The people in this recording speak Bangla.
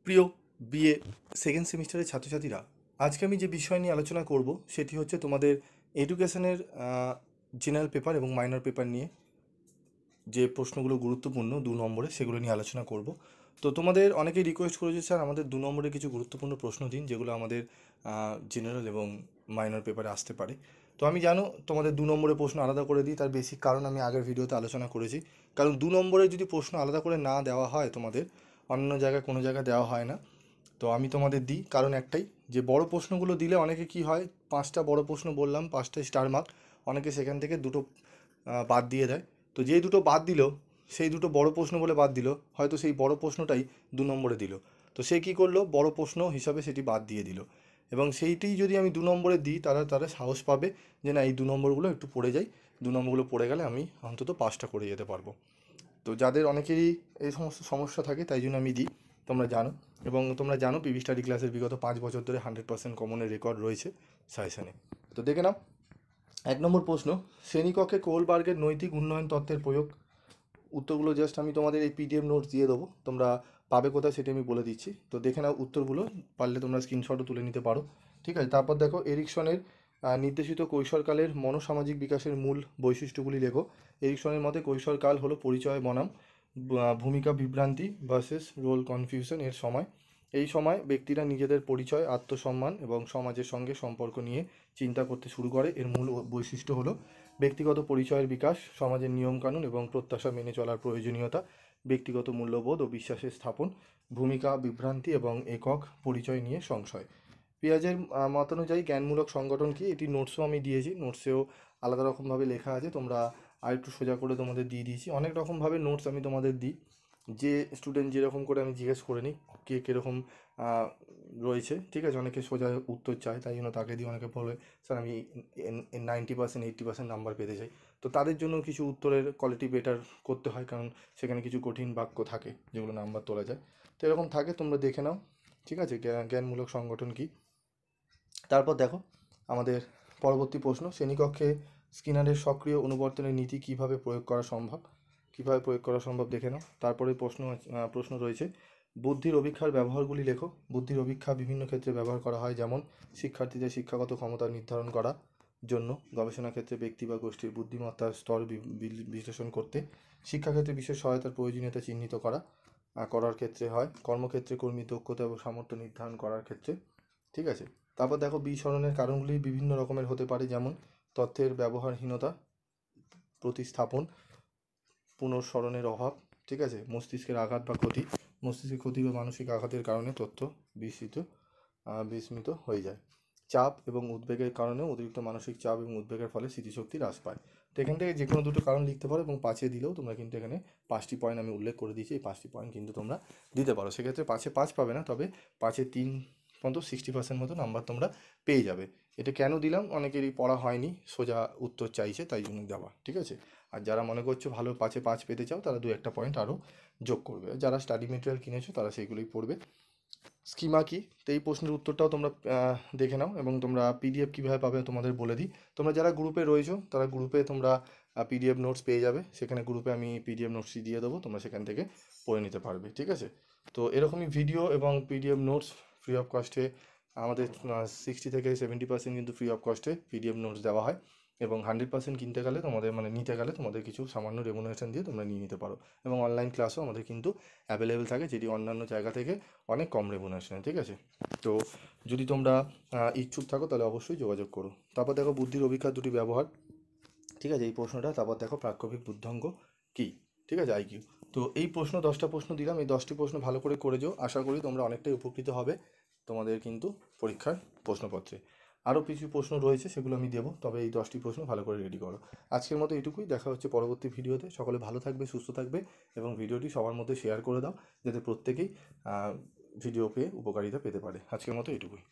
প্রিয় বিএ সেকেন্ড সেমিস্টারের ছাত্রছাত্রীরা, আজকে আমি যে বিষয় নিয়ে আলোচনা করব সেটি হচ্ছে তোমাদের এডুকেশনের জেনারেল পেপার এবং মাইনর পেপার নিয়ে যে প্রশ্নগুলো গুরুত্বপূর্ণ 2 নম্বরে সেগুলো নিয়ে আলোচনা করব। তো তোমাদের অনেকেই রিকোয়েস্ট করেছে, স্যার আমাদের 2 নম্বরে কিছু গুরুত্বপূর্ণ প্রশ্ন দিন যেগুলো আমাদের জেনারেল এবং মাইনর পেপারে আসতে পারে। তো আমি জানো তোমাদের 2 নম্বরে প্রশ্ন আলাদা করে দিই, তার বেসিক কারণ আমি আগের ভিডিওতে আলোচনা করেছি। কারণ 2 নম্বরে যদি প্রশ্ন আলাদা করে না দেওয়া হয় তোমাদের, অন্য জায়গায় কোনো জায়গায় দেওয়া হয় না, তো আমি তোমাদের দিই কারণ একটাই, যে বড় প্রশ্নগুলো দিলে অনেকে কি হয়, 5টা বড় প্রশ্ন বললাম, 5টা স্টার মার্ক, অনেকে সেখান থেকে দুটো বাদ দিয়ে দেয়। তো যেই দুটো বাদ দিল, সেই দুটো বড় প্রশ্ন বলে বাদ দিল, হয়তো সেই বড় প্রশ্নটাই 2 নম্বরে দিল, তো সে কী করলো, বড় প্রশ্ন হিসাবে সেটি বাদ দিয়ে দিল। এবং সেইটি যদি আমি 2 নম্বরে দিই, তারা তারা সাহস পাবে যে না, এই 2 নম্বরগুলো একটু পড়ে যাই, 2 নম্বরগুলো পড়ে গেলে আমি অন্তত 5টা করে যেতে পারবো। তো যাদের অনেকেরই এই সমস্ত সমস্যা থাকে তাই জন্য আমি দিই, তোমরা জানো। এবং তোমরা জানো পিভি স্টাডি ক্লাসের বিগত 5 বছর ধরে 100% কমনের রেকর্ড রয়েছে সাজেশনে। তো দেখে নাও 1 নম্বর প্রশ্ন, শ্রেণীকক্ষে কোলবার্গের নৈতিক উন্নয়ন তত্ত্বের প্রয়োগ। উত্তরগুলো জাস্ট আমি তোমাদের এই পিডিএফ নোটস দিয়ে দেবো, তোমরা পাবে কোথায় সেটি আমি বলে দিচ্ছি। তো দেখে নাও উত্তরগুলো, পারলে তোমরা স্ক্রিনশটও তুলে নিতে পারো। ঠিক আছে, তারপর দেখো এরিকসনের নির্দেশিত কৈশোরকালের মনোসামাজিক বিকাশের মূল বৈশিষ্ট্যগুলি লেখো। এরিকসনের মতে কৈশোরকাল হলো পরিচয় বনাম ভূমিকা বিভ্রান্তি ভার্সেস রোল কনফিউশন এর সময়। এই সময় ব্যক্তিরা নিজেদের পরিচয়, আত্মসম্মান এবং সমাজের সঙ্গে সম্পর্ক নিয়ে চিন্তা করতে শুরু করে। এর মূল বৈশিষ্ট্য হলো ব্যক্তিগত পরিচয়ের বিকাশ, সমাজের নিয়মকানুন এবং প্রত্যাশা মেনে চলার প্রয়োজনীয়তা, ব্যক্তিগত মূল্যবোধ ও বিশ্বাসের স্থাপন, ভূমিকা বিভ্রান্তি এবং একক পরিচয় নিয়ে সংশয়। পেঁয়াজের মতানুযায়ী জ্ঞানমূলক সংগঠন কি, এটি নোটসও আমি দিয়েছি, নোটসেও আলাদা রকমভাবে লেখা আছে, তোমরা আরেকটু সোজা করে তোমাদের দিয়ে দিয়েছি। অনেক রকমভাবে নোটস আমি তোমাদের দিই, যে স্টুডেন্ট যেরকম করে আমি জিজ্ঞেস করে নিই কে কীরকম রয়েছে। ঠিক আছে, অনেকে সোজা উত্তর চায় তাই জন্য তাকে দিই, অনেকে বলে স্যার আমি 90% 80% নাম্বার পেতে চাই। তো তাদের জন্য কিছু উত্তরের কোয়ালিটি বেটার করতে হয়, কারণ সেখানে কিছু কঠিন বাক্য থাকে যেগুলো নাম্বার তোলা যায়। তো এরকম থাকে, তোমরা দেখে নাও। ঠিক আছে, জ্ঞানমূলক সংগঠন কি। তারপর দেখো আমাদের পরবর্তী প্রশ্ন, শ্রেণীকক্ষে স্কিনারের সক্রিয় অনুবর্তনের নীতি কিভাবে প্রয়োগ করা সম্ভব, দেখে নাও। তারপরে প্রশ্ন রয়েছে, বুদ্ধির অভিক্ষার ব্যবহারগুলি লেখো। বুদ্ধির অভিক্ষা বিভিন্ন ক্ষেত্রে ব্যবহার করা হয়, যেমন শিক্ষার্থীদের শিক্ষাগত ক্ষমতা নির্ধারণ করা জন্য, গবেষণা ক্ষেত্রে ব্যক্তি বা গোষ্ঠীর বুদ্ধিমত্তার স্তর বিশ্লেষণ করতে, শিক্ষাক্ষেত্রে বিশেষ সহায়তার প্রয়োজনীয়তা চিহ্নিত করার ক্ষেত্রে হয়, কর্মক্ষেত্রে কর্মীর দক্ষতা এবং সামর্থ্য নির্ধারণ করার ক্ষেত্রে। ঠিক আছে, তারপর দেখো বিস্মরণের কারণগুলি বিভিন্ন রকমের হতে পারে, যেমন তথ্যের ব্যবহারহীনতা, প্রতিস্থাপন, পুনঃস্মরণের অভাব। ঠিক আছে, মস্তিষ্কের আঘাত বা ক্ষতি, মস্তিষ্কের ক্ষতি বা মানসিক আঘাতের কারণে তথ্য বিস্মৃত হয়ে যায়। চাপ এবং উদ্বেগের কারণে অতিরিক্ত মানসিক চাপ এবং উদ্বেগের ফলে স্মৃতিশক্তি হ্রাস পায়। তো এখান থেকে যে কোনো দুটো কারণ লিখতে পারো, এবং 5-এ দিলেও তোমরা কিন্তু এখানে 5টি পয়েন্ট আমি উল্লেখ করে দিয়েছি, এই 5টি পয়েন্ট কিন্তু তোমরা দিতে পারো। সেক্ষেত্রে 5-এ 5 পাবে না, তবে 5-এ 3 পর্যন্ত 60% মতো নাম্বার তোমরা পেয়ে যাবে। এটা কেন দিলাম, অনেকেরই পড়া হয়নি, সোজা উত্তর চাইছে তাই জন্য দেওয়া। ঠিক আছে, আর যারা মনে করছো ভালো 5-এ 5 পেতে চাও, তারা 2-1টা পয়েন্ট আরও যোগ করবে। যারা স্টাডি মেটেরিয়াল কিনেছো তারা সেইগুলোই পড়বে। স্কিমা কি, তো এই প্রশ্নের উত্তরটাও তোমরা দেখে নাও, এবং তোমরা পিডিএফ কীভাবে পাবে তোমাদের বলে দিই। তোমরা যারা গ্রুপে রয়েছো তারা গ্রুপে তোমরা পিডিএফ নোটস পেয়ে যাবে, সেখানে গ্রুপে আমি পিডিএফ নোটসই দিয়ে দেবো, তোমরা সেখান থেকে পড়ে নিতে পারবে। ঠিক আছে, তো এরকমই ভিডিও এবং পিডিএফ নোটস ফ্রি অফ কস্টে আমাদের 60 থেকে 70% কিন্তু ফ্রি অফ কস্টে পিডিএফ নোটস দেওয়া হয়, এবং 100% কিনতে গেলে তোমাদের নিতে গেলে তোমাদের কিছু সামান্য রেমুনারেশন দিয়ে তোমরা নিয়ে নিতে পারো। এবং অনলাইন ক্লাসও আমাদের কিন্তু অ্যাভেলেবেল থাকে, যেটি অন্যান্য জায়গা থেকে অনেক কম রেমুনারেশনে। ঠিক আছে, তো যদি তোমরা ইচ্ছুক থাকো তাহলে অবশ্যই যোগাযোগ করো। তারপর দেখো বুদ্ধির অভিক্ষার দুটি ব্যবহার। ঠিক আছে, এই প্রশ্নটা। তারপর দেখো প্রাক্ষোভিক বুদ্ধাঙ্গ কী। ঠিক আছে, আইকিউ। তো এই প্রশ্ন 10টা প্রশ্ন দিলাম, এই 10টি প্রশ্ন ভালো করে করে যাও, আশা করি তোমরা অনেকটাই উপকৃত হবে তোমাদের কিন্তু পরীক্ষার প্রশ্নপত্রে। আরও কিছু প্রশ্ন রয়েছে সেগুলো আমি দেবো, তবে এই 10টি প্রশ্ন ভালো করে রেডি করো। আজকের মতো এটুকুই, দেখা হচ্ছে পরবর্তী ভিডিওতে। সকলে ভালো থাকবে, সুস্থ থাকবে, এবং ভিডিওটি সবার মধ্যে শেয়ার করে দাও যাতে প্রত্যেকেই ভিডিও পেয়ে উপকারিতা পেতে পারে। আজকের মতো এটুকুই।